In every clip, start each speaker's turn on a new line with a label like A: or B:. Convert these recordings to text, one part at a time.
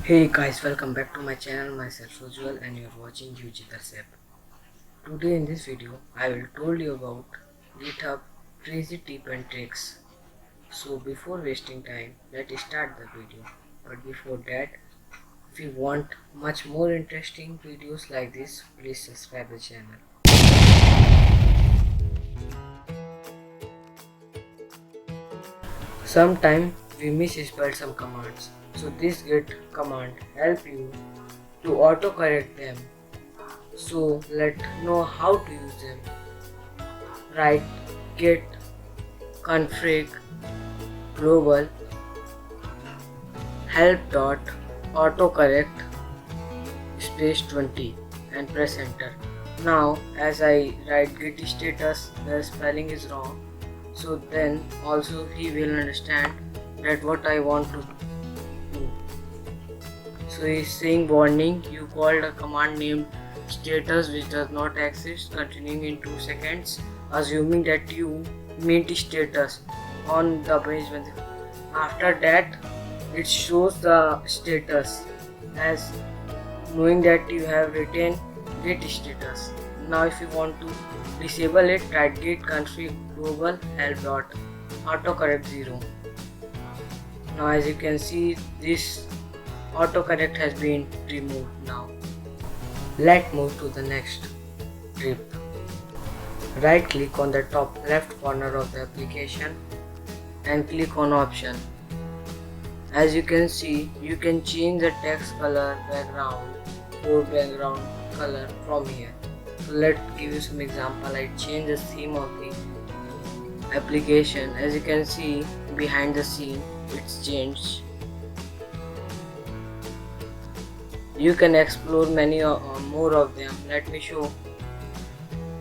A: Hey guys, welcome back to my channel. Myself Ujjwal and you're watching UGThersep. Today in this video, I will told you about GitHub crazy tip and tricks. So before wasting time, let's start the video. But before that, if you want much more interesting videos like this, please subscribe the channel. Sometimes we misspell some commands. So this git command help you to autocorrect them. So let's know how to use them. Write git config global help dot autocorrect space 20 and press enter. Now as I write git status, the spelling is wrong, so then also he will understand that what I want to do. So he is saying warning, you called a command named status which does not exist, continuing in 2 seconds, assuming that you meant status on the page. After that it shows the status as knowing that you have written git status. Now if you want to disable it, write git config global help dot autocorrect 0. Now as you can see, this autocorrect has been removed. Now let's move to the next tip. Right click on the top left corner of the application and click on option. As you can see, you can change the text color background or background color from here. So let's give you some example. I change the theme of the application. As you can see, behind the scene it's changed. You can explore many more of them. Let me show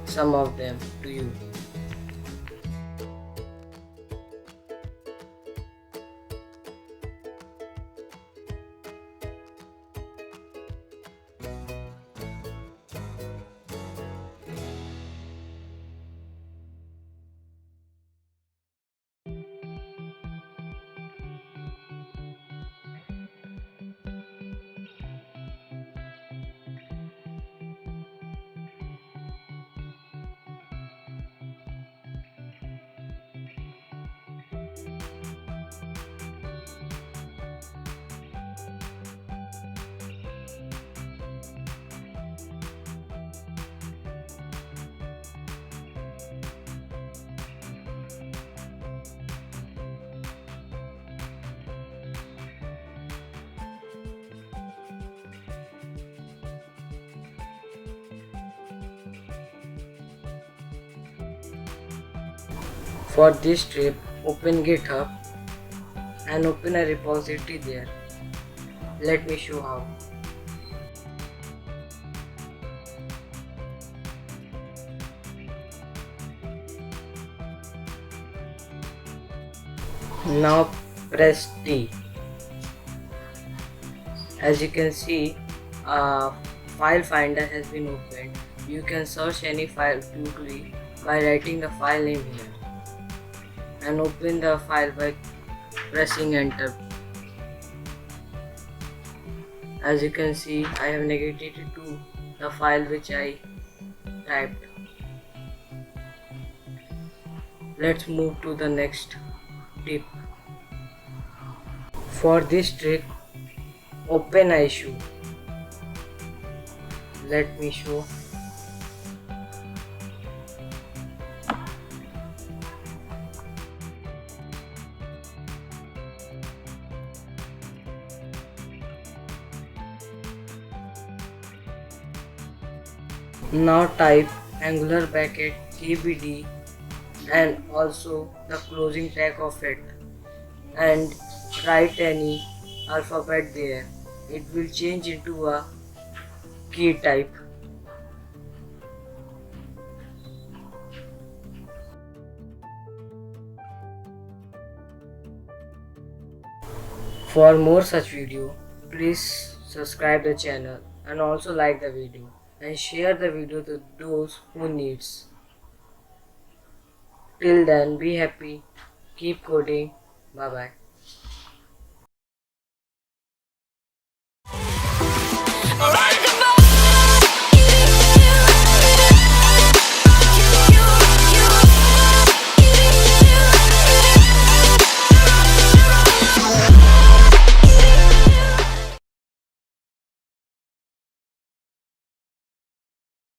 A: some of them to you. For this trip, open GitHub and open a repository there. Let me show how. Now press T. As you can see, a file finder has been opened. You can search any file quickly by writing the file name here and open the file by pressing enter. As you can see, I have navigated to the file which I typed. Let's move to the next tip. For this trick, open an issue. Let me show. Now type Angular bracket KBD and also the closing tag of it and write any alphabet there. It will change into a key type. For more such video, please subscribe the channel and also like the video and share the video to those who needs. Till then, be happy, keep coding, bye bye.